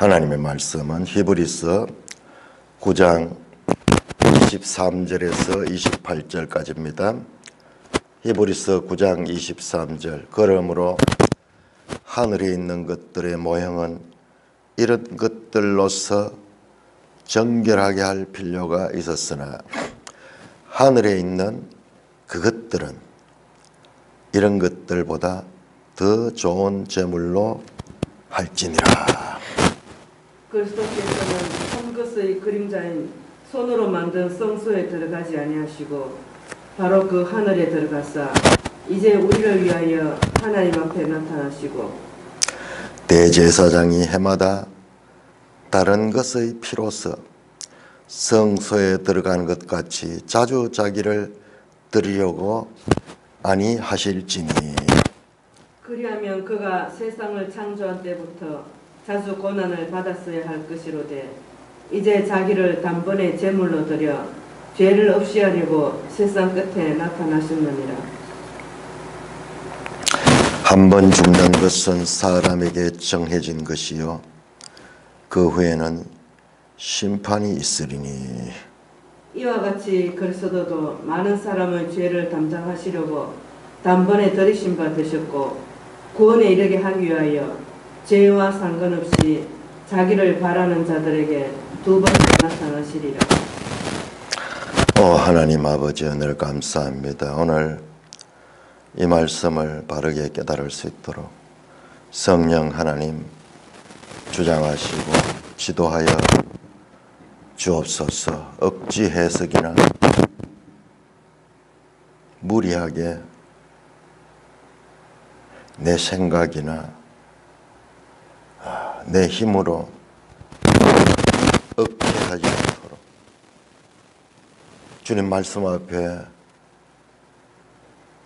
하나님의 말씀은 히브리서 9장 23절에서 28절까지입니다. 히브리서 9장 23절. 그러므로 하늘에 있는 것들의 모형은 이런 것들로서 정결하게 할 필요가 있었으나 하늘에 있는 그것들은 이런 것들보다 더 좋은 제물로 할지니라. 그리스도께서는 한 것의 그림자인 손으로 만든 성소에 들어가지 아니하시고 바로 그 하늘에 들어가사 이제 우리를 위하여 하나님 앞에 나타나시고 대제사장이 해마다 다른 것의 피로서 성소에 들어가는 것 같이 자주 자기를 드리려고 아니하실지니 그리하면 그가 세상을 창조한 때부터 자주 고난을 받았어야 할 것이로되 이제 자기를 단번에 제물로 드려 죄를 없이 하려고 세상 끝에 나타나셨느니라. 한 번 죽는 것은 사람에게 정해진 것이요 그 후에는 심판이 있으리니 이와 같이 그리스도도 많은 사람의 죄를 담당하시려고 단번에 들이신 바 되셨고 구원에 이르게 하기 위하여 죄와 상관없이 자기를 바라는 자들에게 두 번째 나타나시리라. 하나님 아버지 은혜를 감사합니다. 오늘 이 말씀을 바르게 깨달을 수 있도록 성령 하나님 주장하시고 지도하여 주옵소서. 억지 해석이나 무리하게 내 생각이나 내 힘으로 억제하지 않도록 주님 말씀 앞에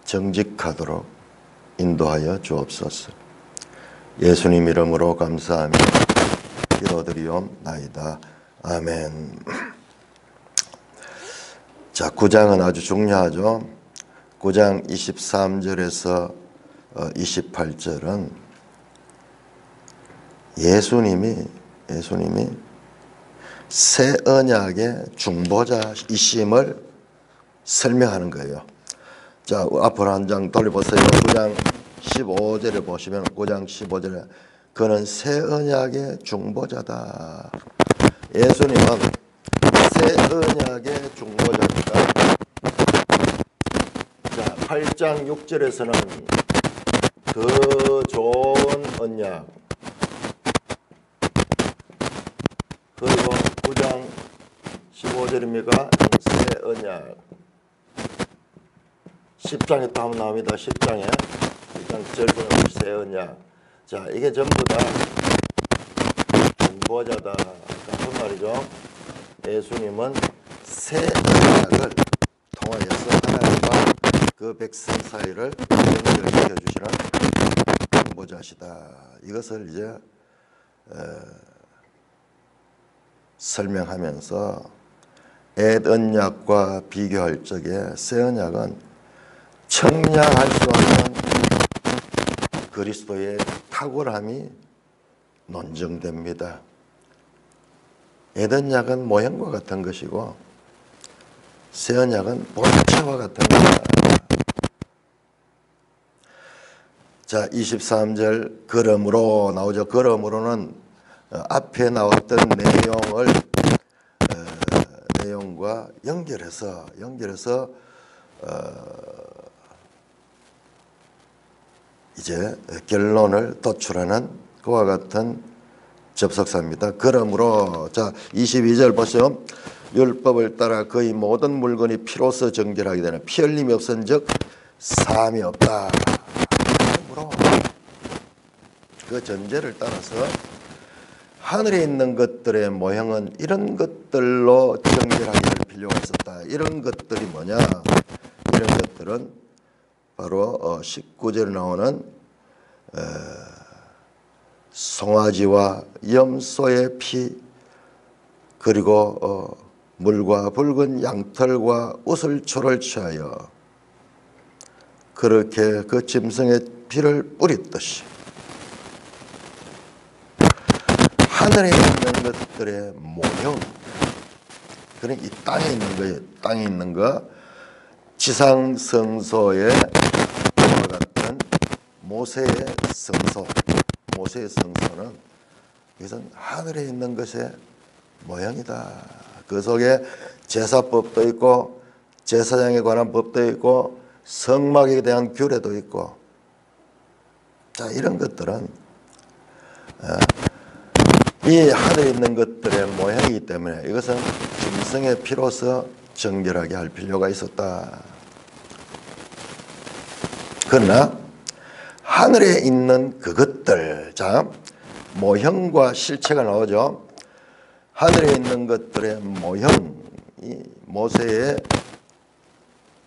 정직하도록 인도하여 주옵소서. 예수님 이름으로 감사하며 기도드리옵나이다. 아멘. 자, 9장은 아주 중요하죠. 9장 23절에서 28절은 예수님이 새 언약의 중보자이심을 설명하는 거예요. 자, 앞으로 한 장 돌려보세요. 9장 15절에 보시면 9장 15절에 그는 새 언약의 중보자다. 예수님은 새 언약의 중보자입니다. 자, 8장 6절에서는 더 좋은 언약, 그리고 9장 15절입니까? 새 언약. 10장에 또 한번 나옵니다. 10장에 1장 절부는 새 언약. 자, 이게 전부 다 중보자다 같은 말이죠. 예수님은 새 언약을 통하여서 하나님과 그 백성 사이를 연결시켜 주시는 중보자시다. 이것을 이제 설명하면서 옛 언약과 비교할 적에 새 언약은 청량할 수 없는 그리스도의 탁월함이 논증됩니다. 옛 언약은 모형과 같은 것이고 새 언약은 본체와 같은 것이다. 자, 23절 그러므로 나오죠. 그러므로는 앞에 나왔던 내용과 연결해서 이제 결론을 도출하는 그와 같은 접속사입니다. 그러므로 자 22절 보세요. 율법을 따라 거의 모든 물건이 피로써 정결하게 되는 피 흘림이 없은즉 사함이 없다. 그러므로 그 전제를 따라서 하늘에 있는 것들의 모형은 이런 것들로 정결하게 할 필요가 있었다. 이런 것들이 뭐냐? 이런 것들은 바로 19절에 나오는 송아지와 염소의 피, 그리고 물과 붉은 양털과 우슬초를 취하여 그렇게 그 짐승의 피를 뿌렸듯이 하늘에 있는 것들의 모형, 그런 이 땅에 있는 거예요. 땅에 있는 거, 지상 성소의 이와 같은 모세의 성소, 모세의 성소는 이것은 하늘에 있는 것의 모형이다. 그 속에 제사법도 있고 제사장에 관한 법도 있고 성막에 대한 규례도 있고, 자, 이런 것들은 이 하늘에 있는 것들의 모형이기 때문에 이것은 짐승의 피로서 정결하게 할 필요가 있었다. 그러나 하늘에 있는 그것들, 자, 모형과 실체가 나오죠. 하늘에 있는 것들의 모형, 이 모세의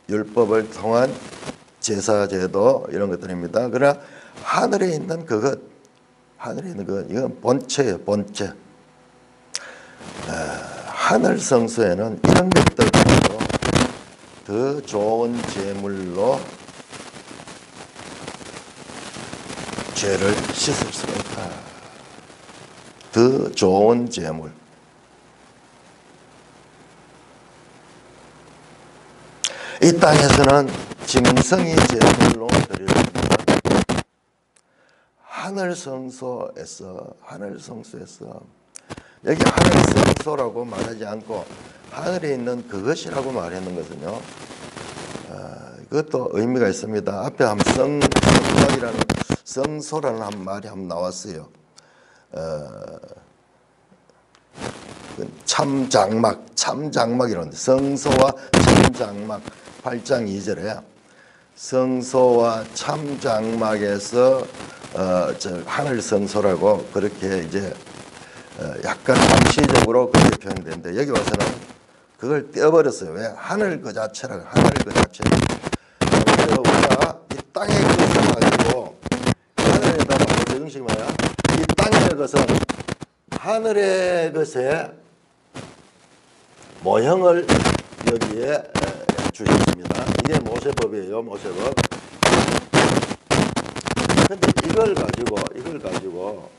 율법을 통한 제사제도 이런 것들입니다. 그러나 하늘에 있는 그것, 하늘에 있는 것, 이건 본체예요, 본체. 하늘 성소에는 이런 것들 가지고 더 좋은 제물로 죄를 씻을 수가 있다. 더 좋은 제물. 이 땅에서는 짐승이 제물로 드리는 하늘 성소에서 여기 하늘 성소라고 말하지 않고 하늘에 있는 그것이라고 말하는 것은요, 이것도 의미가 있습니다. 앞에 한번 성막이라는 성소라는 한 말이 한번 나왔어요. 참장막이라는데, 성소와 참장막 8장 2절에 성소와 참장막에서 하늘 성소라고 그렇게 이제 약간 암시적으로 그렇게 표현되는데, 여기 와서는 그걸 떼어버렸어요. 왜? 하늘 그 자체라고, 하늘 그 자체. 우리가 이 땅의 것을 가지고 하늘에다가 적응식 뭐야? 이 땅의 것은 하늘의 것에 모형을 여기에 주셨습니다. 이게 모세법이에요, 모세법. 근데 이걸 가지고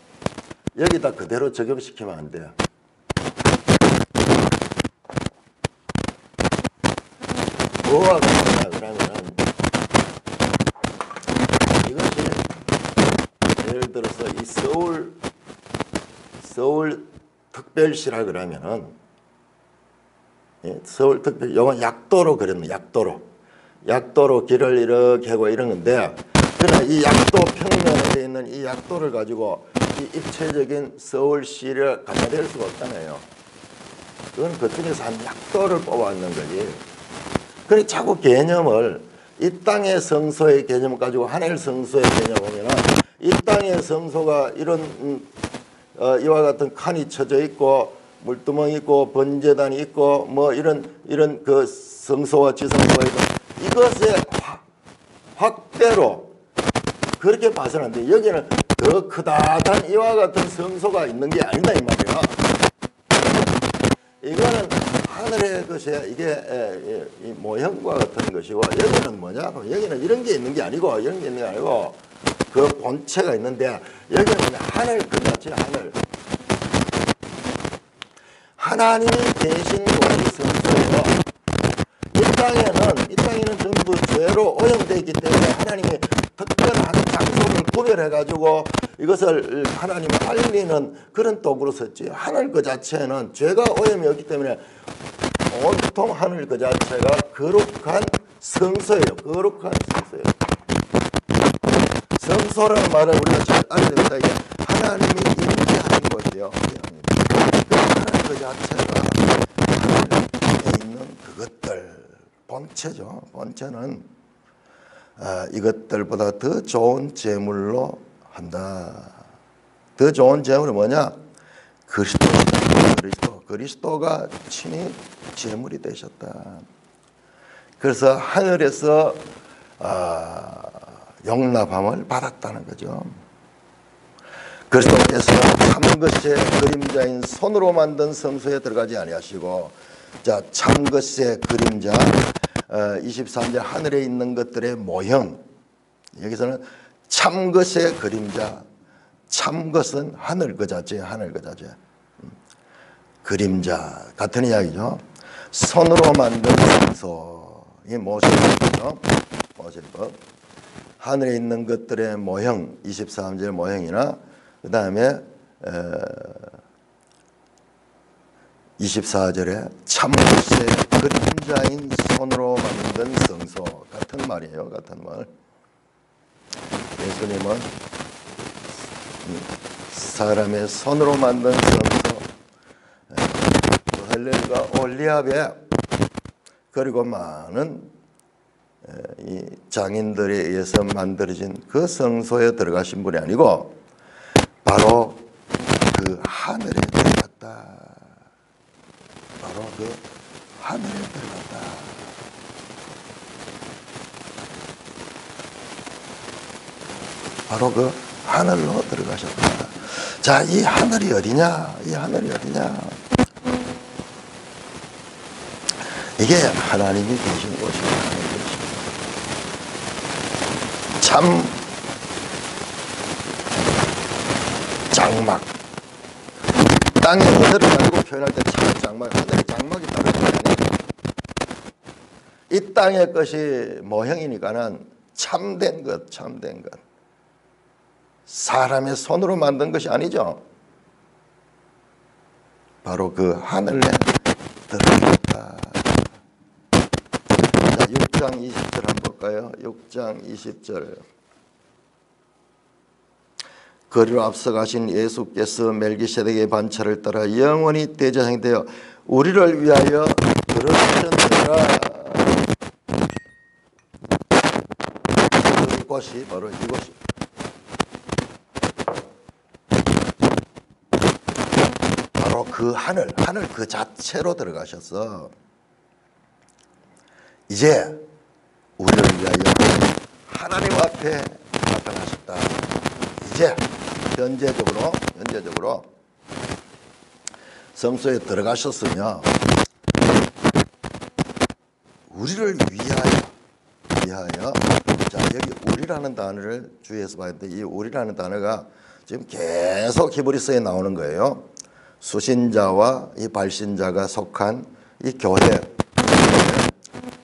여기다 그대로 적용시키면 안 돼요. 뭐가 그러냐 그러면은, 이것이 예를 들어서 이 서울 특별시라 그러면은, 서울 특별, 요건 약도로 그렸네, 약도로 길을 이렇게 하고 이런 건데, 그러나 이 약도 평면에 있는 이 약도를 가지고 이 입체적인 서울시를 갖다 댈 수가 없잖아요. 그건 그쪽에서 한 약도를 뽑아왔는 거지. 그래 자꾸 개념을 이 땅의 성소의 개념을 가지고 하늘 성소의 개념을 보면은, 이 땅의 성소가 이런 이와 같은 칸이 쳐져 있고 물두멍이 있고 번제단이 있고 뭐 이런 그 성소와 지성소가 있고, 이것의 확대로 그렇게 봐서는 안 돼. 여기는 더 크다란 이와 같은 성소가 있는 게 아니다 이 말이야. 이거는 하늘의 것이야. 이게 이 모형과 같은 것이고, 여기는 뭐냐? 여기는 이런 게 있는 게 아니고, 이런 게 있는 게 아니고 그 본체가 있는데, 여기는 그냥 하늘 그 자체, 하늘. 하나님이 계신 곳이 성소예요. 이 땅에는 전부 죄로 오염되어 있기 때문에 하나님이 특별한 장소를 구별해가지고 이것을 하나님을 알리는 그런 도구로 썼지. 하늘 그 자체는 죄가 오염이 없기 때문에 온통 하늘 그 자체가 거룩한 성소예요. 거룩한 성소예요. 성소라는 말을 우리가 잘 알아야 됩니다. 이게 하나님이 임재하는 곳이에요. 하늘 그 자체가 하늘에 있는 그것들, 본체죠. 본체는 이것들보다 더 좋은 제물로 한다. 더 좋은 제물은 뭐냐? 그리스도가 친히 제물이 되셨다. 그래서 하늘에서 용납함을 받았다는 거죠. 그리스도께서 참것의 그림자인 손으로 만든 성소에 들어가지 아니하시고, 자, 참것의 그림자 23절 하늘에 있는 것들의 모형, 여기서는 참것의 그림자, 참 것은 하늘 그 자체, 하늘 그 자체. 그림자 같은 이야기죠. 손으로 만든 성소, 이 모세법이죠. 모세법. 하늘에 있는 것들의 모형, 23절 모형이나 그 다음에 24절에 참모세의 그림자인 손으로 만든 성소 같은 말이에요. 같은 말. 예수님은 사람의 손으로 만든 성소, 할렐과 올리압에 그리고 많은 이 장인들에 의해서 만들어진 그 성소에 들어가신 분이 아니고 바로 그 하늘에 들어갔다. 바로 그 하늘에 들어갔다. 바로 그 하늘로 들어가셨다. 자, 이 하늘이 어디냐? 이 하늘이 어디냐? 이게 하나님이 계신 곳입니다. 참 장막. 땅의 하늘을 가지고 표현할 때 참 장막, 하늘의 장막이 따라가요. 이 땅의 것이 모형이니까는 참된 것, 참된 것. 사람의 손으로 만든 것이 아니죠. 바로 그 하늘에 들어갔다. 자, 6장 20절 한번 볼까요? 6장 20절. 거리로 앞서가신 예수께서 멜기세덱의 반차를 따라 영원히 대제사장이 되어 우리를 위하여 들어가셨느니라. 이곳이 바로 이곳이 바로 그 하늘 그 자체로 들어가셔서 이제 우리를 위하여 하나님 앞에 나타나셨다. 이제 현재적으로 성소에 들어가셨으며 우리를 위하여 자, 여기 우리라는 단어를 주의해서 봐야 돼. 이 우리라는 단어가 지금 계속 히브리서에 나오는 거예요. 수신자와 이 발신자가 속한 이 교회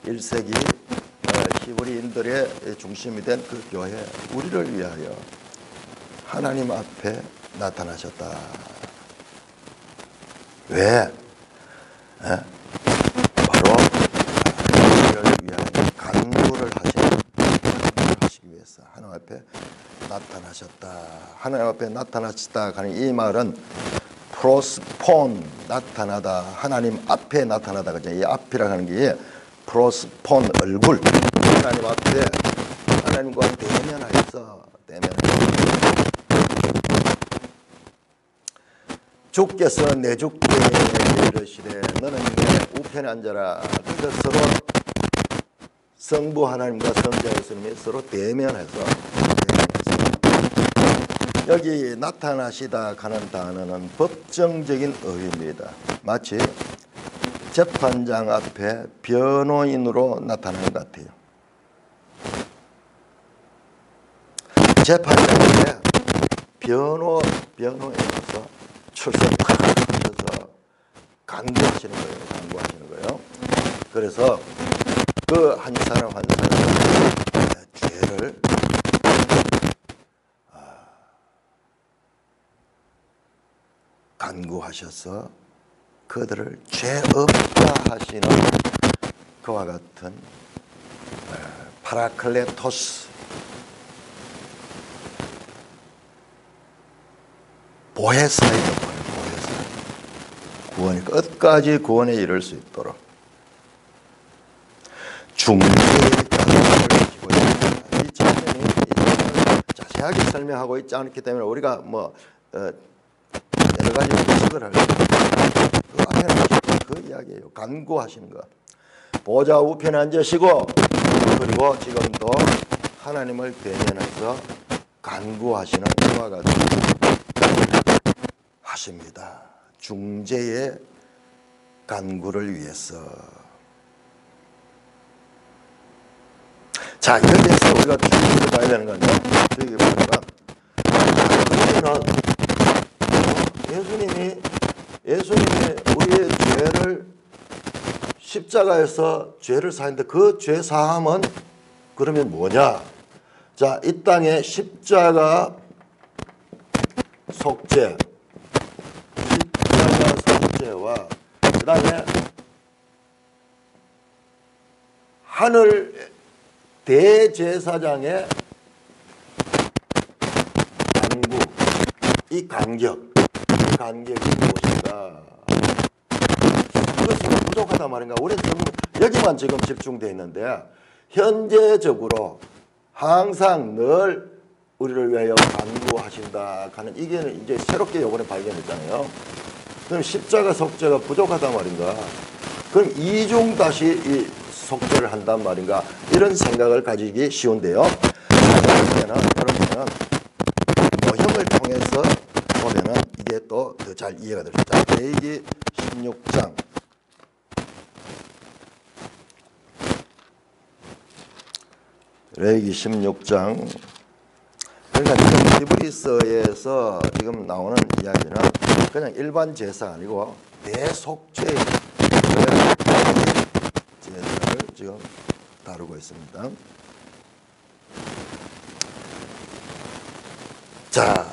1세기 히브리인들의 중심이 된 그 교회, 우리를 위하여 하나님 앞에 나타나셨다. 왜? 바로 우리를 위하여 간구를 하시기 위해서 하나님 앞에 나타나셨다. 하나님 앞에 나타나셨다 하는 이 말은 프로스폰, 나타나다, 하나님 앞에 나타나다. 그죠? 이 앞이라고 하는 게 프로스폰, 얼굴. 하나님 앞에 하나님과 대면하여서 주께서 내 주께 이르시되 너는 내 우편에 앉아라. 그러니까 서로 성부 하나님과 성자 예수님이 서로 대면해서 여기 나타나시다 하는 단어는 법정적인 의미입니다. 마치 재판장 앞에 변호인으로 나타나는 것 같아요. 재판장에 변호인으로서 출석하셔서 간구하시는 거예요. 그래서 그 한 사람 죄를 간구하셔서 그들을 죄 없다 하시는 그와 같은 파라클레토스, 보혜사이죠. 구원이 끝까지 구원에 이를 수 있도록 중재의 가능성을 가지고 있습니다. 이 장면이 자세하게 설명하고 있지 않기 때문에 우리가 여러 가지 해석을 할 그 앞에 그 이야기예요. 간구하시는 것. 보좌 우편에 앉으시고 그리고 지금도 하나님을 대면해서 간구하시는 그와 같은 하십니다. 중재의 간구를 위해서. 자, 여기에서 우리가 주의를 봐야 되는 건데, 주의를 보니까 그러면은 예수님이 우리의 죄를 십자가에서 죄를 사했는데 그 죄 사함은 그러면 뭐냐? 자, 이 땅에 십자가 속죄, 십자가 속죄와 그 다음에 하늘 대제사장의 간구, 이 간격이 무엇인가? 그것이 부족하단 말인가? 우리는 여기만 지금 집중되어 있는데 현재적으로 항상 늘 우리를 위하여 간구하신다 하는 이게 이제 새롭게 요번에 발견했잖아요. 그럼 십자가 속죄가 부족하단 말인가? 그럼 이중 다시 이 속죄를 한단 말인가? 이런 생각을 가지기 쉬운데요. 그러면은 모형을 통해서 보면은 이게 또 더 잘 이해가 됩니다. 자, 레위기 16장. 레위기 16장. 그러니까 지금 히브리서에서 지금 나오는 이야기는 그냥 일반 제사가 아니고 대속죄의 제사를 지금 다루고 있습니다. 자,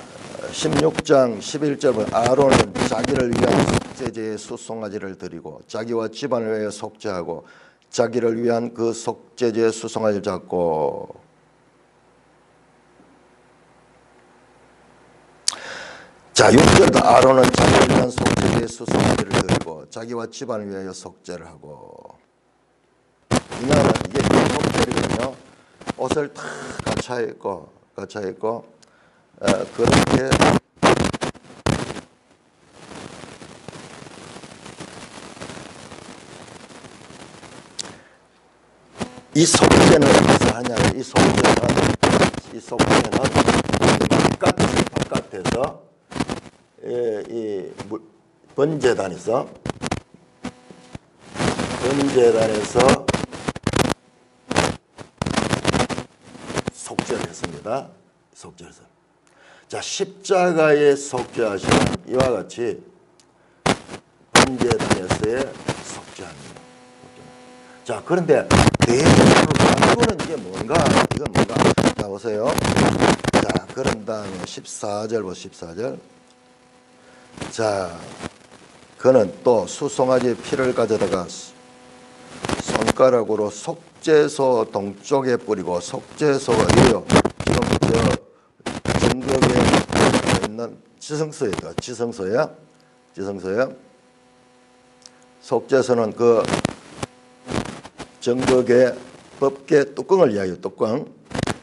16장 11절은 아론은 자기를 위한 속죄제의 수송아지를 드리고 자기와 집안을 위하여 속죄하고 자기를 위한 그 속죄제의 수송아지를 잡고 자, 6절도 아론은 자기를 위한 속죄제의 수송아지를 드리고 자기와 집안을 위하여 속죄를 하고 이날은 이게 속죄거든요. 옷을 다 갖춰 입고 그렇게 이 속죄는 무엇을 하냐면 이 속죄는 바깥에서 이 번제단에서 속죄를 했습니다. 속죄에서. 자, 십자가에 속죄하시는 이와 같이 번제단에서의 속죄합니다. 자, 그런데 대적으로 이게 뭔가? 이건 뭔가? 자, 보세요. 자, 그런 다음에 14절 보세요. 14절. 자, 그는 또 수송아지 피를 가져다가 손가락으로 속죄소 동쪽에 뿌리고 속죄소가 이요. 지금 정벽에 있는 지성소에 속죄소는 그 정벽의 법계 뚜껑을 이야기해요. 뚜껑.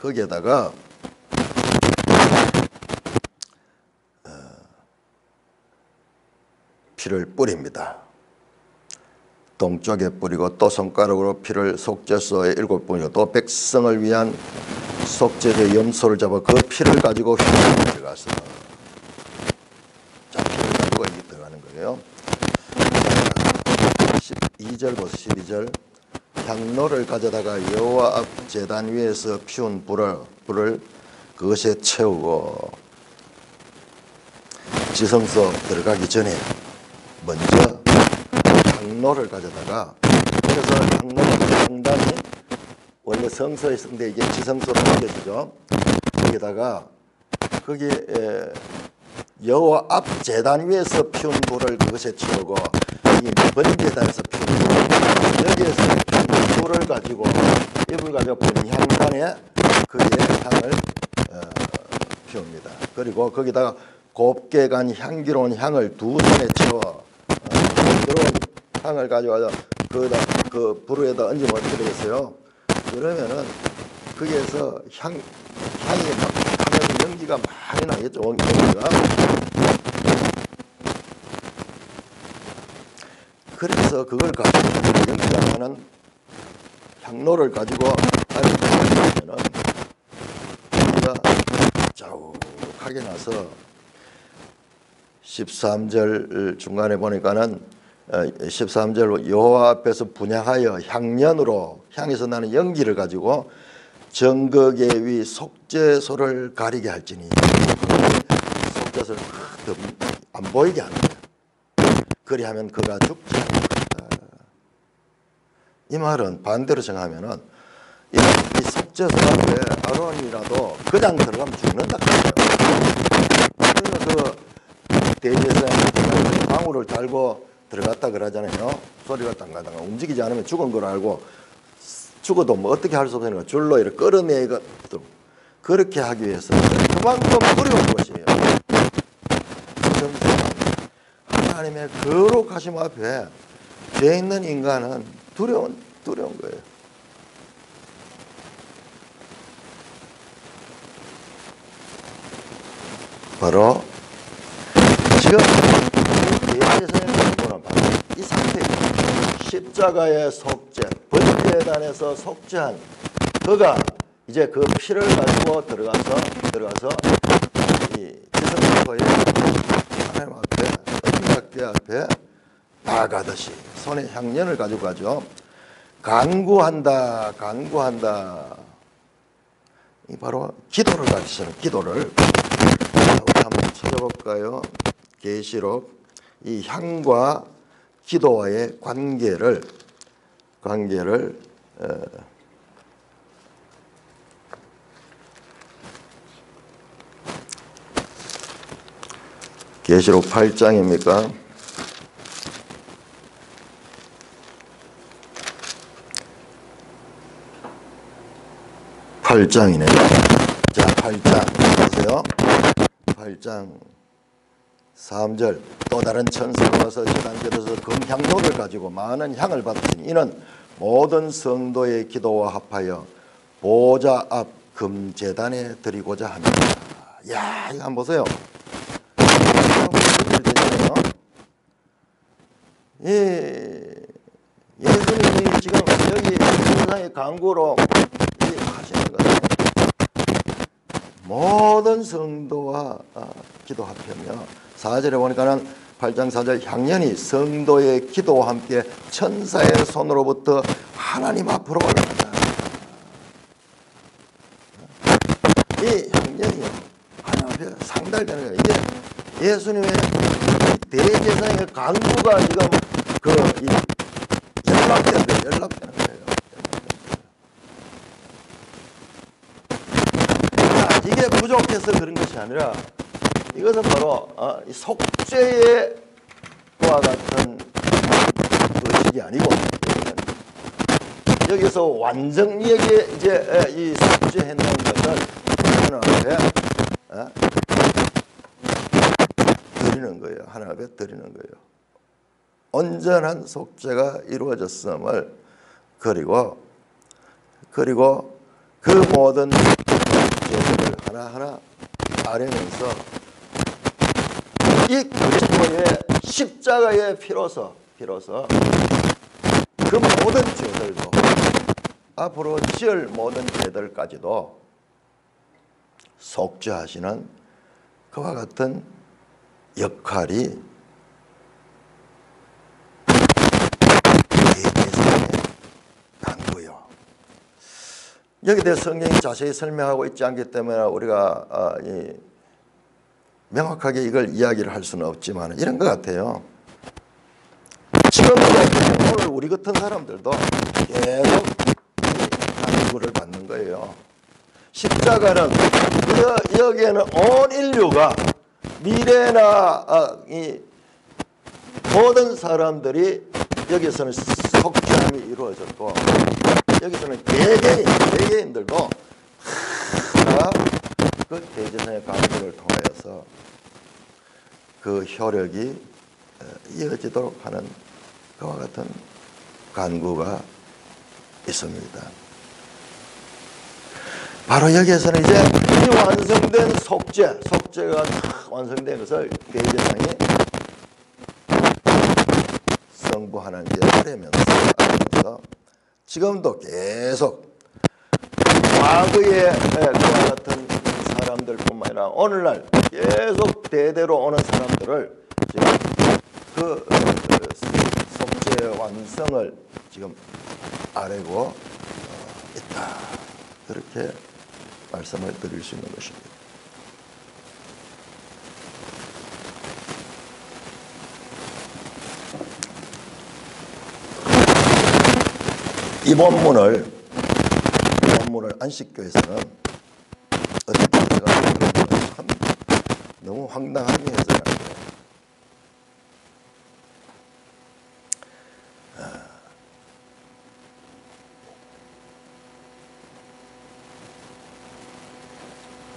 거기에다가 피를 뿌립니다. 동쪽에 뿌리고 또 손가락으로 피를 속죄소에 7번이고 또 백성을 위한 속죄제 염소를 잡아 그 피를 가지고 휘에 들어가서 자, 피를 가지고 여기 들어가는 거예요. 12절 보세요. 12절. 향로를 가져다가 여호와 앞 제단 위에서 피운 불을 그것에 채우고 지성소 들어가기 전에 먼저 향로를 가져다가 그래서 향단이 원래 성소에 있는데 이게 지성소로 옮겨지죠. 거기다가 거기에 여호와 앞 제단 위에서 피운 불을 그것에 채우고 이 번제단에서 피운 불 여기에서 피운 불을 가지고 이 불 가지고 향단에 거기에 향을 피웁니다. 그리고 거기다가 곱게 간 향기로운 향을 두 손에 채워 그런 향을 가져와서 그 불에다 얹으면 어떻게 되겠어요? 그러면은 거기에서 향이 막 하면서 연기가 많이 나겠죠. 연기가. 그래서 그걸 가지고 연기가 나는 향로를 가지고 하면은 연기가 자욱하게 나서 13절 중간에 보니까는 13절 여호와 앞에서 분향하여 향연으로 향에서 나는 연기를 가지고 정거계 위 속죄소를 가리게 할지니 젖을 안 보이게 하는 거예요. 그리하면 그가 죽지 않는다. 이 말은 반대로 생각하면은 이 속죄소 앞에 아론이라도 그냥 들어가면 죽는다. 그래서 그 대제사장이 방울을 달고 들어갔다 그러잖아요. 소리가 땅가땅가 움직이지 않으면 죽은 걸 알고 죽어도 뭐 어떻게 할 수 없으니까 줄로 이렇게 끌어내고 그렇게 하기 위해서 그만큼 두려운 것이에요. 하나님의 거룩하심 앞에 죄 있는 인간은 두려운 거예요. 바로 지금 대제사장을 바로 이 상태예요. 십자가의 속죄, 번제단에서 속죄한 그가 이제 그 피를 가지고 들어가서 이 지성소에 하나님 앞에 언약궤 앞에 나아가듯이 손에 향연을 가지고 가죠. 간구한다. 이 바로 기도를 가르치는 기도를 우리 한번 찾아볼까요? 계시록 이 향과 기도와의 관계를 계시록 8장입니까? (8장이네요) 자, 8장 보세요. 8장 3절 또 다른 천사가 와서 제단곁에서 금향로를 가지고 많은 향을 받으시니 이는 모든 성도의 기도와 합하여 보좌 앞 금제단에 드리고자 합니다. 야, 이거 한번 보세요. 예수님이 지금 여기 세상의 강구로 하시는 것은 모든 성도와 기도합하며 4절에 보니까는 8장 4절 향연이 성도의 기도와 함께 천사의 손으로부터 하나님 앞으로 올라간다. 이 향연이 하나님 앞에 상달되는 거예요. 이게 예수님의 대제사장의 간구가 지금 연락되는 거예요. 이게 부족해서 그런 것이 아니라 이것은 바로 이 속죄의 와 같은 의식이 아니고 여기서 완전하게 이제 이 속죄했는 것을 하나님 앞에 드리는 거예요. 하나님 앞에 드리는 거예요. 온전한 속죄가 이루어졌음을 그리고 그 모든 죄들을 하나하나 아뢰면서 이 그리스도의 십자가의 피로서 그 모든 죄들도 앞으로 지을 모든 죄들까지도 속죄하시는 그와 같은 역할이 대제사장의 간구요. 여기에 대해 성경이 자세히 설명하고 있지 않기 때문에 우리가 명확하게 이걸 이야기를 할 수는 없지만 이런 것 같아요. 지금도 오늘 우리 같은 사람들도 계속 간구를 받는 거예요. 십자가는 여기에는 온 인류가 미래나 이 모든 사람들이 여기서는 속죄함이 이루어졌고 여기서는 개개인들도 다 그 대제사장의 간구를 통하여서 그 효력이 이어지도록 하는 그와 같은 간구가 있습니다. 바로 여기에서는 이제 이 완성된 속죄가 완성된 것을 대제사장이 성부 하나님께 아뢰면서 지금도 계속 과거의 그와 같은 사람들뿐만 아니라 오늘날 계속 대대로 오는 사람들을 지금 그 속죄의 완성을 지금 아뢰고 있다. 그렇게 말씀을 드릴 수 있는 것입니다. 이 본문을 안식교에서는 어떻게 해석하냐면 참 너무 황당하게 해석하는 거예요.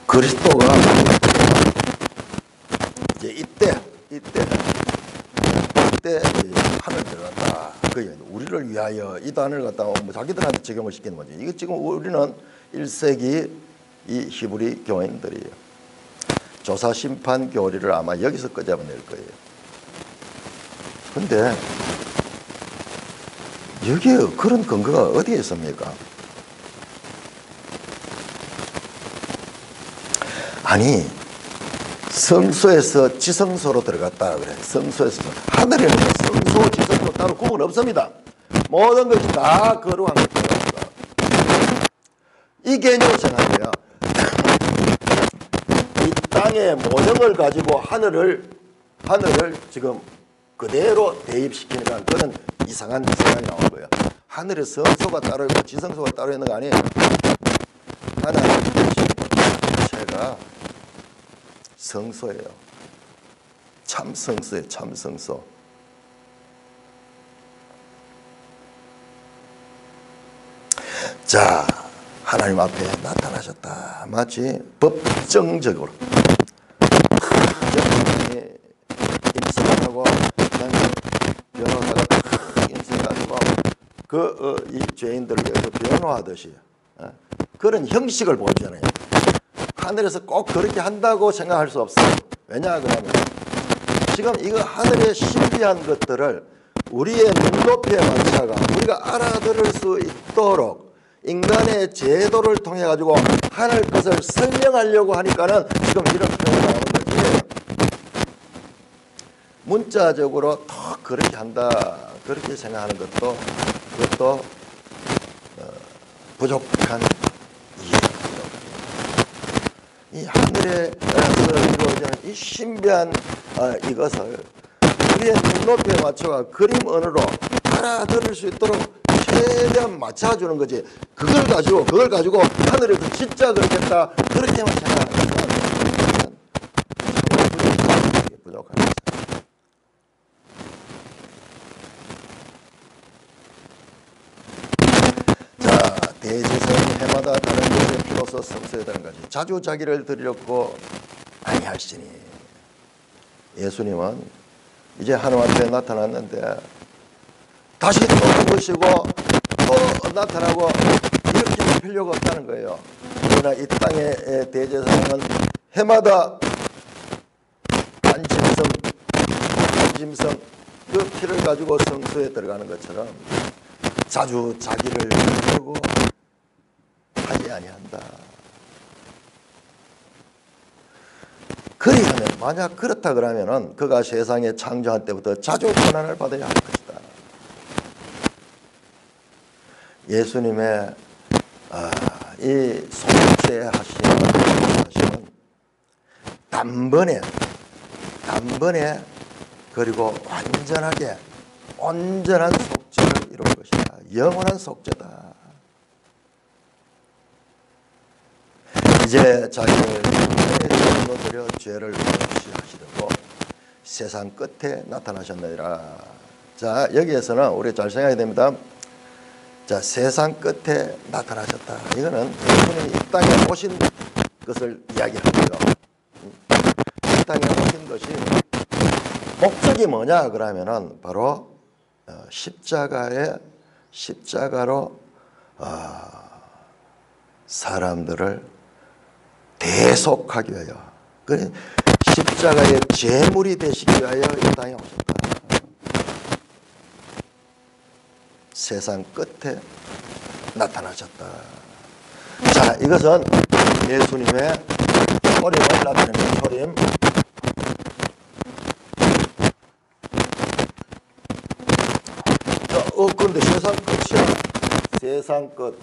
그리스도가 이제 이때 하늘 들어갔다. 그 우리를 위하여 이 단어를 갖다가 뭐 자기들한테 적용을 시키는 거지. 이거 지금 우리는 1세기 이 히브리 교인들이에요. 조사 심판 교리를 아마 여기서 끄집어낼 거예요. 근데 여기에 그런 근거가 어디에 있습니까? 아니, 성소에서 지성소로 들어갔다 그래. 성소에서 하늘에는 성소, 지성소 따로 구분 없습니다. 모든 것이 다 거룩한 것들입니다. 이 개념을 생각한 거야. 이 땅의 모형을 가지고 하늘을 지금 그대로 대입시키니까 그런 이상한 생각이 나온 거예요. 하늘에 성소가 따로 있고 지성소가 따로 있는 거 아니에요. 하나님 자체가 성소예요. 참 성소예요. 참 성소. 자, 하나님 앞에 나타나셨다. 마치 법정적으로 임승하고 변호사가 임승해가지고 이 죄인들을 위해서 변호하듯이 그런 형식을 보여주잖아요. 하늘에서 꼭 그렇게 한다고 생각할 수 없어요. 왜냐 그러면 지금 이거 하늘의 신비한 것들을 우리의 눈높이에 맞춰가 우리가 알아들을 수 있도록 인간의 제도를 통해 가지고 하늘 것을 설명하려고 하니까는 지금 이런 표현이 나오는 거지. 문자적으로 더 그렇게 한다 그렇게 생각하는 것도 그것도 부족한 이해입니다. 이 하늘에서 이루어지는 이 신비한 이것을 우리의 눈높이에 맞춰가 그림 언어로 알아들을 수 있도록 최대한 맞춰주는 거지. 그걸 가지고 하늘에서 진짜 그렇겠다 그렇게만 생각하는 것은 부족한 거죠. 자, 대제사장이 해마다 다른 것의 피로서 성소에 드는 것이 자주 자기를 드리려고 아니하시니 예수님은 이제 하나님 앞에 나타났는데 다시 또 오시고 또 나타나고 이렇게 할 필요가 없다는 거예요. 그러나 이 땅의 대제사장은 해마다 안짐승 그 피를 가지고 성소에 들어가는 것처럼 자주 자기를 드리려고 하지 아니한다. 그리하면 만약 그렇다 그러면은 그가 세상에 창조한 때부터 자주 고난을 받아야 할 것이다. 예수님의 이 속죄하심은 단번에 그리고 완전하게 온전한 속죄를 이룰 것이다. 영원한 속죄다. 이제 자기를 죄로 드려 죄를 없이하시려고 세상 끝에 나타나셨느니라. 자, 여기에서는 우리 잘 생각해야 됩니다. 자, 세상 끝에 나타나셨다. 이거는 예수님이 이 땅에 오신 것을 이야기하고요. 이 땅에 오신 것이 목적이 뭐냐 그러면은 바로 십자가로 사람들을 대속하기 위하여, 십자가의 제물이 되시기 위하여 이 땅에 오셨다. 세상 끝에 나타나셨다. 자, 이것은 예수님의 초림을 나타내는 초림. 그런데 세상 끝이야. 세상 끝.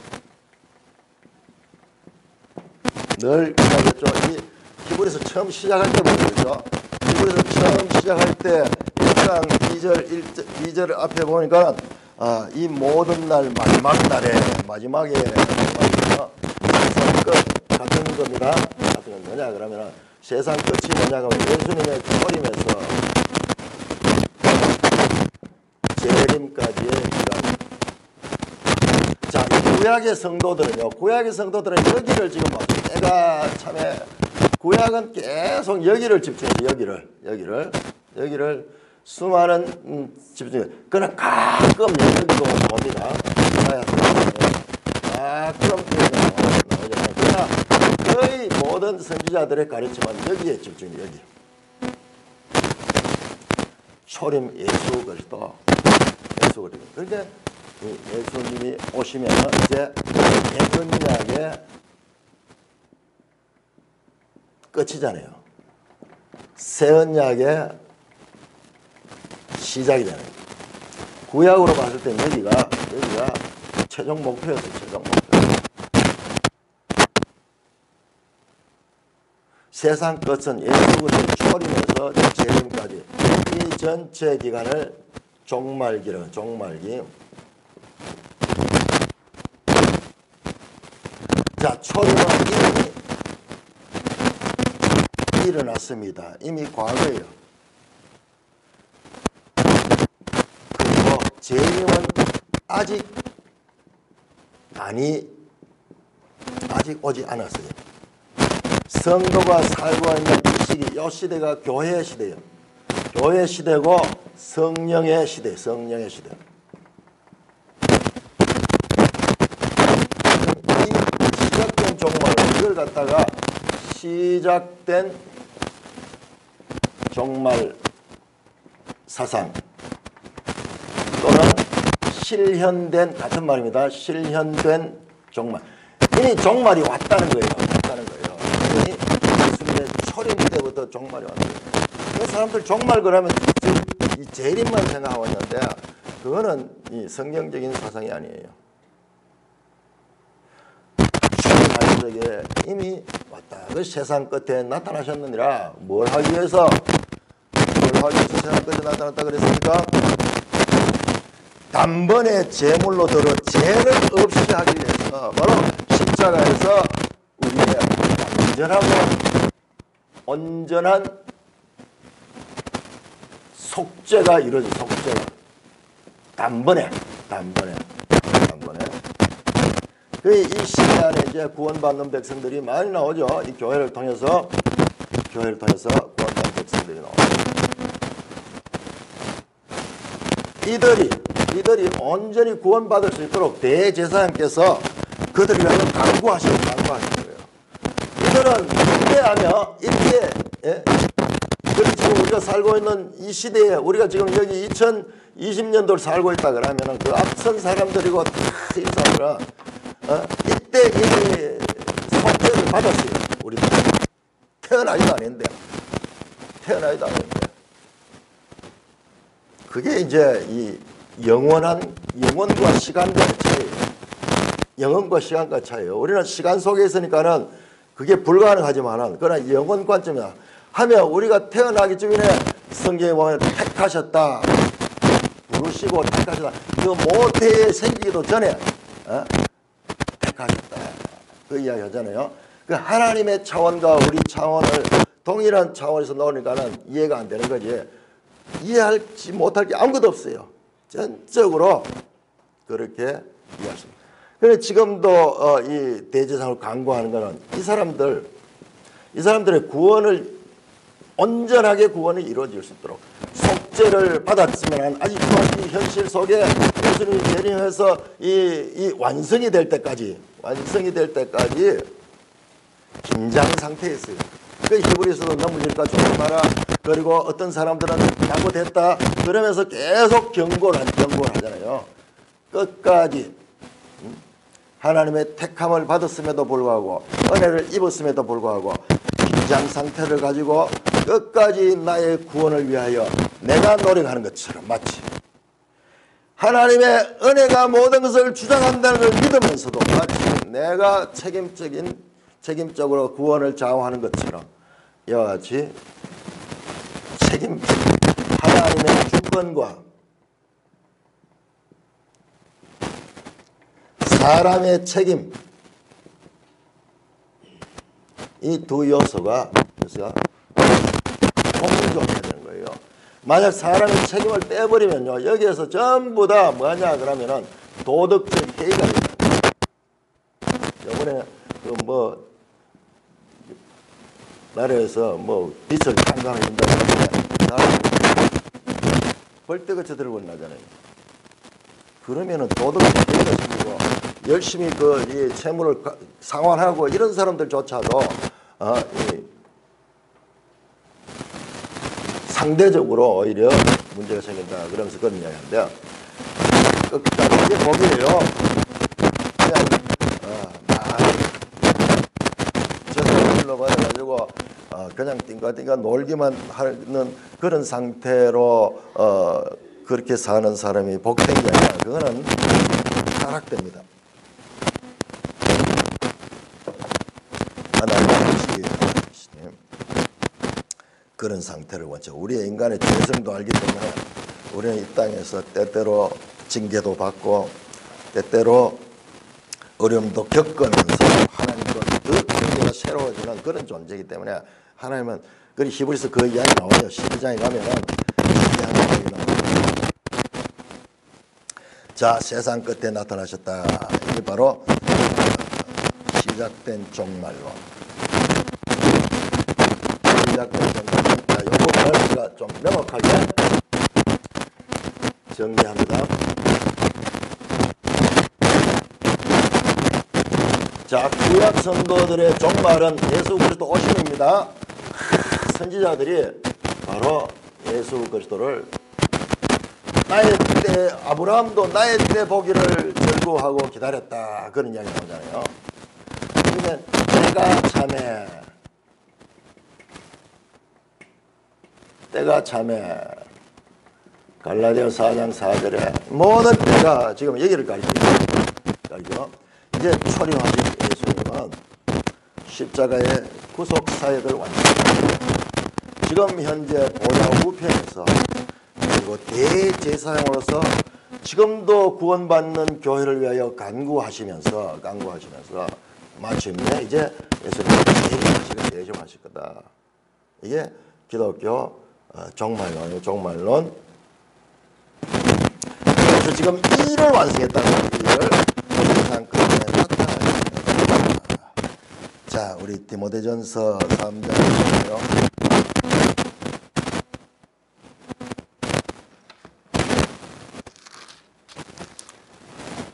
늘 그러겠죠. 이 히브리서 처음 시작할 때 보죠. 히브리서 처음 시작할 때 1장 2절 앞에 보니까 이 모든 날 마지막에 세상 끝 같은 겁니다. 같은 건 뭐냐 그러면 세상 끝이 뭐냐 그러면 예수님의 초림에서 재림까지의 기간. 자, 이 구약의 성도들은 여기를 지금 봐요. 내가 참에 구약은 계속 여기를 집중해요. 여기를 수많은 집중해. 그러나 가끔 여기도 봅니다. 가끔 나오잖아요. 그러나 거의 모든 선지자들의 가르침은 여기에 집중해요. 여기. 초림 예수 그리스도. 그러니까 예수님이 오시면 이제 예언약의 끝이잖아요. 새 언약의 시작이 되는 거예요. 구약으로 봤을 때 여기가 최종 목표였어요. 최종 목표. 세상 끝은 예수 그리스도 초림에서 재림까지 이 전체 기간을 종말기. 자, 초림은 이미 일어났습니다. 이미 과거예요. 그리고 재림은 아직 오지 않았어요. 성도가 살고 있는 이 시기, 이 시대가 교회 시대예요. 교회 시대고 성령의 시대. 이 시작된 종말, 이걸 갖다가 시작된 종말 사상 또는 실현된 같은 말입니다. 실현된 종말. 이미 종말이 왔다는 거예요. 이미 예수님의 초림 때부터 종말이 왔어요. 그 사람들 종말 그러면 이 재림만 생각하고 있는데 그거는 이 성경적인 사상이 아니에요. 초림할 적에 이미 왔다. 그 세상 끝에 나타나셨느니라. 뭘 하기 위해서 세상 끝에 나타났다 그랬습니까? 단번에 제물로 들어 죄를 없이 하기 위해서 바로 십자가에서 우리의 온전한 속죄가 이루어져. 속죄가 단번에. 이 시대 안에 이제 구원받는 백성들이 많이 나오죠. 이 교회를 통해서 구원받는 백성들이 나오죠. 이들이 온전히 구원받을 수 있도록 대제사장께서 그들을 위하여 간구하시는 거예요. 이들은 그리고 지금 우리가 살고 있는 이 시대에 우리가 지금 여기 2020년도를 살고 있다 그러면 그 앞선 사람들이고 다 이 사람들은 이때 이미 속죄를 받았어요. 우리도 태어나지도 않았는데 그게 이제 이 영혼과 시간과의 차이예요. 영혼과 시간과 차이예요. 우리는 시간 속에 있으니까는 그게 불가능하지만은 그러나 영혼 관점이야. 하면 우리가 태어나기 전에 성경에 보면 택하셨다. 부르시고 택하셨다. 그 모태에 생기기도 전에 택하셨다. 그 이야기 하잖아요. 그 하나님의 차원과 우리 차원을 동일한 차원에서 놓으니까는 이해가 안 되는 거지. 이해하지 못할 게 아무것도 없어요. 전적으로 그렇게 이해하십니다. 그래서 지금도 이 대제사장을 강구하는 것은 이 사람들의 구원을 온전하게 구원이 이루어질 수 있도록 속죄를 받았으면 아직도 이 현실 속에 예수님이 재림해서 이 완성이 될 때까지 긴장 상태였어요. 그 히브리서도 넘어질까 조심하라. 그리고 어떤 사람들은 잘못했다 그러면서 계속 경고를 하잖아요. 끝까지 하나님의 택함을 받았음에도 불구하고 은혜를 입었음에도 불구하고 긴장 상태를 가지고 끝까지 나의 구원을 위하여 내가 노력하는 것처럼 마치 하나님의 은혜가 모든 것을 주장한다는 걸 믿으면서도 마치 내가 책임적으로 구원을 좌우하는 것처럼 이와 같이 하나님의 주권과 사람의 책임, 이 두 요소가 공존해야 되는 거예요. 만약 사람의 책임을 빼버리면요, 여기에서 전부 다 뭐냐 그러면은 도덕적 해이가 됩니다. 이번에 나라에서 빚을 탕감해준다 그러는데 벌떼같이 들고 나잖아요. 그러면은 도덕적 해이가 생기고 열심히 이 채무를 상환하고 이런 사람들조차도 상대적으로 오히려 문제가 생긴다 그러면서 그런 이야기하는데요. 끝까지 이게 법이에요. 그냥 저승으로 받아가지고 그냥 띵가띵가 놀기만 하는 그런 상태로 그렇게 사는 사람이 복된 게 아니라 그거는 타락됩니다. 하나님 그런 상태를 원치. 우리의 인간의 죄성도 알기 때문에 우리는 이 땅에서 때때로 징계도 받고 때때로 어려움도 겪으면서 하나님과 더 관계가 새로워지는 그런 존재이기 때문에 하나님은 그리 히브리서 그 이야기 나와요. 12장에 가면은 이야기 나와요. 자, 세상 끝에 나타나셨다. 이게 바로 시작된 종말론. 시작된 종말론. 자, 이 부분을 제가 좀 명확하게 정리합니다. 자, 구약 성도들의 종말은 예수 그리스도 오심입니다. 선지자들이 바로 예수 그리스도를 나의 때 아브라함도 나의 때 보기를 절구하고 기다렸다 그런 이야기 나오잖아요. 그러면 때가 참에 갈라디아 4장 4절에 모든 때가 지금 여기를 가리죠. 이제 초림하신 예수님은 십자가의 구속 사역을 완성합니다. 지금 현재 보좌 우편에서 그리고 대제사장으로서 지금도 구원받는 교회를 위하여 간구하시면서 마침내 이제 예수님이 대접하실 거다. 이게 기독교 종말론. 그래서 지금 이를 완성했다는 이를 세상 끝에 나타나셨습니다. 자, 우리 디모데전서 3장이요.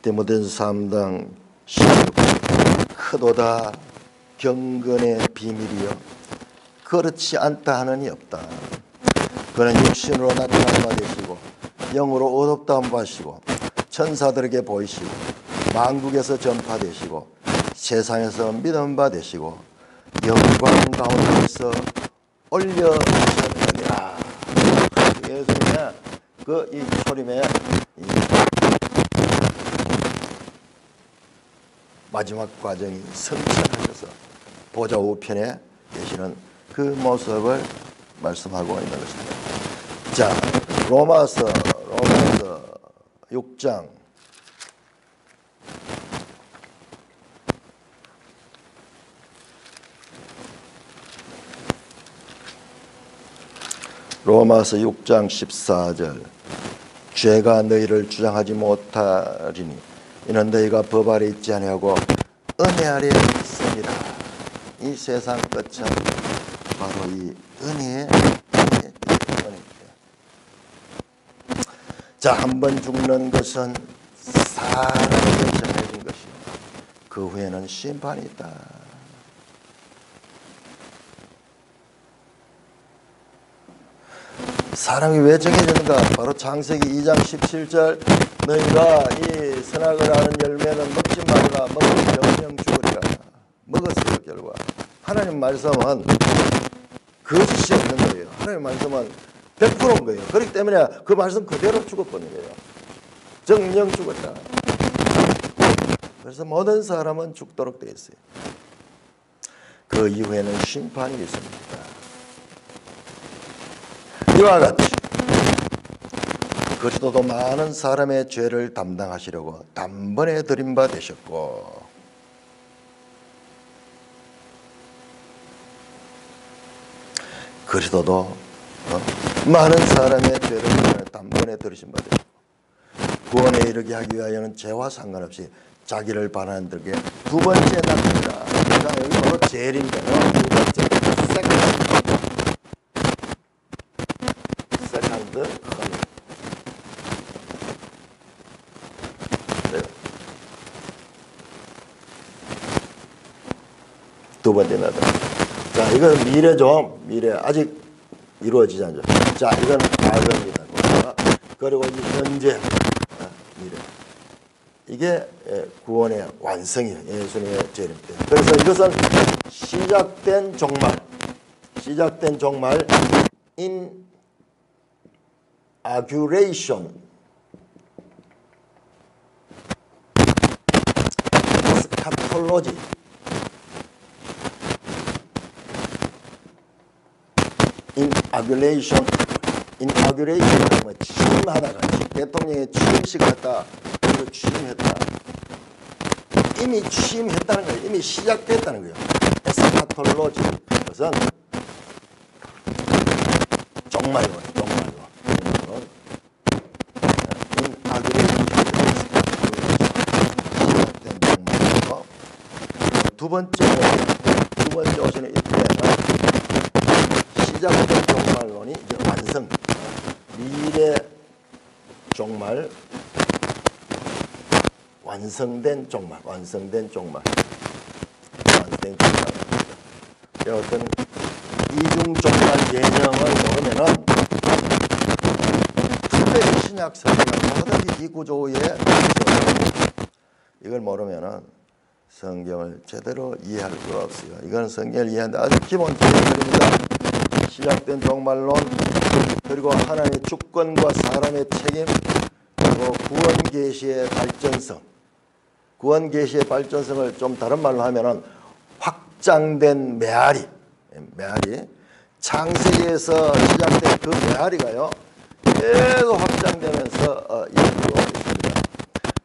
디모데전서 3장 16절 크도다 경건의 비밀이요 그렇지 않다 하느니 없다. 그는 육신으로 나타난 바 되시고 영으로 의롭다함 받으시고 천사들에게 보이시고 만국에서 전파되시고 세상에서 믿음 받으시고 영광 가운데서 올려주셨느니라. 예수님의 이 초림의 마지막 과정이 성취하셔서 보좌 우편에 계시는 그 모습을 말씀하고 있는 것입니다. 자, 로마서 6장 로마서 6장 14절 죄가 너희를 주장하지 못하리니 이는 너희가 법 아래 있지 아니하고 은혜 아래 있으니라. 이 세상 끝은 바로 이 은혜의 자, 한 번 죽는 것은 사람에게 정해진 것이요 그 후에는 심판이 있다. 사람이 왜 정해졌는가? 바로 창세기 2장 17절 너희가 이 선악을 아는 열매는 먹지 말라. 먹으면 영영 죽으리라. 먹었어요. 결과 하나님 말씀은 거짓이 없는 거예요. 하나님 말씀은 100%인 거예요. 그렇기 때문에 그 말씀 그대로 죽어버린 거예요. 정령 죽었다. 그래서 모든 사람은 죽도록 되어 있어요. 그 이후에는 심판이 있습니다. 이와 같이 그리스도도 많은 사람의 죄를 담당하시려고 단번에 드린 바 되셨고 그리스도도 많은 사람의 죄를 단번에 들으신 바 되셨고 구원에 이르게 하기 위하여는 죄와 상관없이 자기를 바라는 들에게 두 번째 낙이라. 자, 여기 바로 제일인데요. 두 번째 세컨드 두 번째 나다. 자, 이건 미래죠. 미래 아직 이루어지지 않죠. 자, 이건 과거입니다. 그리고 이 현재 미래. 이게 구원의 완성이에요. 예수님의 재림 때. 그래서 이것은 시작된 종말 inauguration eschatology inauguration 취임하다가 대통령의 취임식을 했다. 그리고 취임했다. 이미 취임했다는 거예요. 이미 시작됐다는 거예요. 에스카톨로지. 그것은 정말로. 시작된 정말로. 두 번째 오시는 이때는 시작된 종말론이 이제 완성. 미래 종말, 완성된 종말. 어떤 이중 종말 개념을 모르면은 특별히 신약 성경 모든 이 구조에 이걸 모르면은 성경을 제대로 이해할 수가 없어요. 이건 성경을 이해하는데 아주 기본적입니다. 시작된 종말론, 그리고 하나님의 주권과 사람의 책임, 그리고 구원 계시의 발전성. 구원 계시의 발전성을 좀 다른 말로 하면은 확장된 메아리. 창세기에서 시작된 그 메아리가요 계속 확장되면서 이루어지고 있습니다.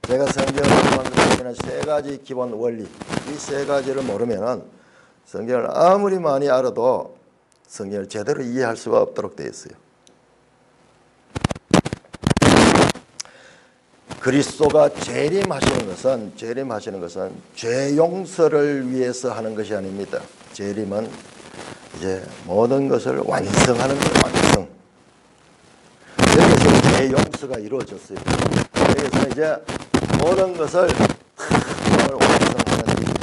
제가 성경을 공부하는 세 가지 기본 원리, 이 세 가지를 모르면은 성경을 아무리 많이 알아도 성경을 제대로 이해할 수가 없도록 되어 있어요. 그리스도가 재림하시는 것은 죄 용서를 위해서 하는 것이 아닙니다. 재림은 이제 모든 것을 완성하는 거예요. 완성. 여기서 죄 용서가 이루어졌어요. 여기서 이제 모든 것을 완성하는 거예요.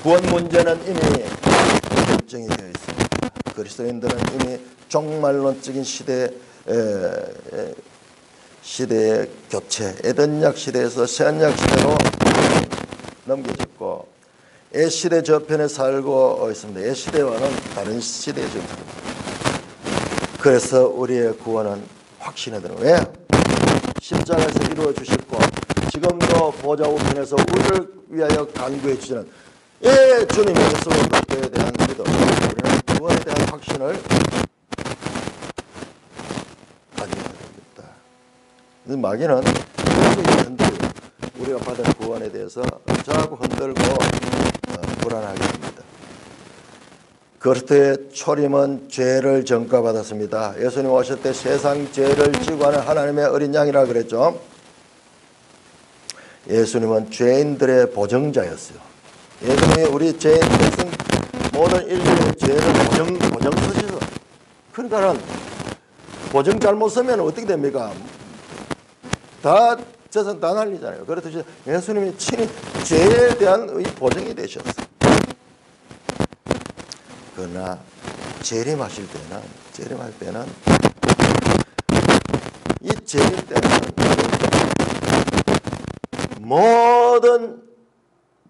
구원 문제는 이미 결정이 되어 있습니다. 그리스도인들은 이미 종말론적인 시대의 교체, 에덴약 시대에서 새언약 시대로 넘겨졌고 애시대 저편에 살고 있습니다. 애시대와는 다른 시대죠. 그래서 우리의 구원은 확신이 드는 거예요. 십자가에서 이루어 주셨고 지금도 보좌 우편에서 우리를 위하여 간구해 주시는 주님 예수 그리스도에 대한 믿음, 우리는 구원에 대한 확신을 가지게 됩니다. 마귀는 계속 흔들고 우리가 받은 구원에 대해서 자꾸 흔들고 불안하게 합니다. 그리스도의 초림은 죄를 전가받았습니다. 예수님 오실 때 세상 죄를 지고 가는 하나님의 어린 양이라 그랬죠. 예수님은 죄인들의 보정자였어요. 예수님이 우리 죄인 백성 모든 인류의 죄를 보정서셔서, 그러니까는 보정 잘못 쓰면 어떻게 됩니까? 다 재산 다 날리잖아요. 그렇듯이 예수님이 친히 죄에 대한 보정이 되셨어요. 그러나 재림할 때는 이 재림 때는 모든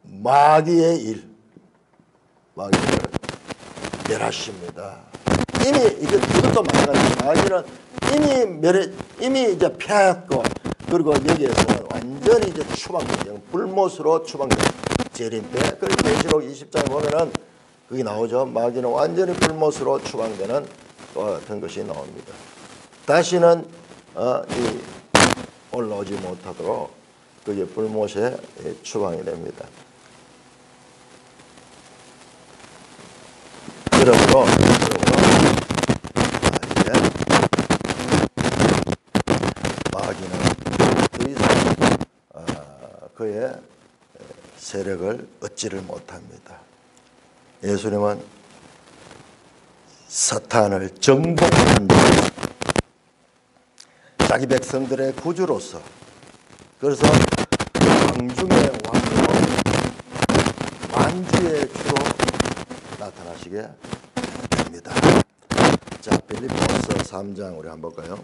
마귀의 마귀를 멸하십니다. 이미 이것도 마찬가지로 마귀는 이미 이제 패했고, 그리고 여기에서 완전히 이제 추방돼요. 불못으로 추방돼요. 재림 때. 그리고 계시록 20장에 보면은 그게 나오죠. 마귀는 완전히 불못으로 추방되는 또 어떤 것이 나옵니다. 다시는 올라오지 못하도록 그게 불못에 추방이 됩니다. 그러므로 이제 마귀는 더 이상 그의 세력을 얻지를 못합니다. 예수님은 사탄을 정복한 자기 백성들의 구주로서, 그래서 왕중의 왕으로 만주의 주로 나타나시게 됩니다. 자, 빌립보서 3장 우리 한번 볼까요?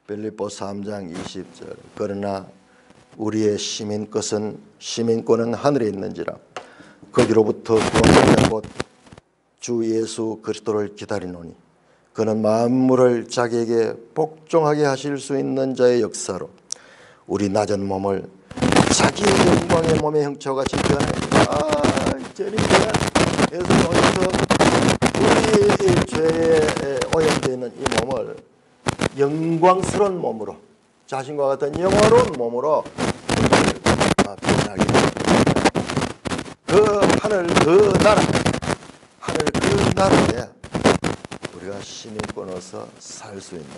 빌립보 3장 20절. 그러나 우리의 시민권은 하늘에 있는지라 거기로부터 구원자 곧 주 예수 그리스도를 기다리노니 그는 만물을 자기에게 복종하게 하실 수 있는 자의 역사로 우리 낮은 몸을 자기 영광의 몸의 형체같이 변해 재밌네. 예수님께서 우리 죄에 오염되어 있는 이 몸을 영광스러운 몸으로, 자신과 같은 영화로운 몸으로 변하게 그 하늘 그 나라에 우리가 시민권으로서 살 수 있는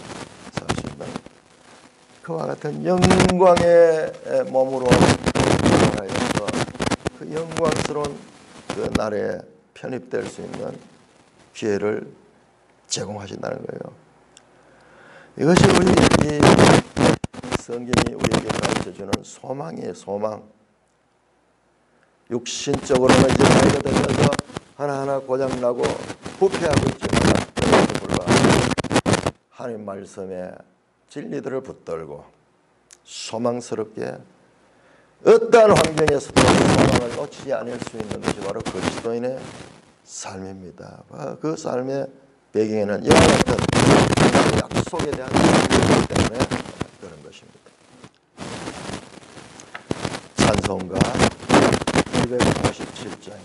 그와 같은 영광의 몸으로 변하여서 그 영광스러운 그 나라에 편입될 수 있는 기회를 제공하신다는 거예요. 이것이 우리 이 성경이 우리에게 가르쳐주는 소망이에요. 소망. 육신적으로는 이제 나이가 들면서 하나하나 고장나고 부패하고 있지만 그럼에도 불구하고 하나님 말씀에 진리들을 붙들고 소망스럽게 어떠한 환경에서도 소망을 놓치지 않을 수 있는 것이 바로 그리스도인의 삶입니다. 그 삶의 배경에는 이와 같은 약속에 대한 믿음 때문에 그런 것입니다. 찬송가 257장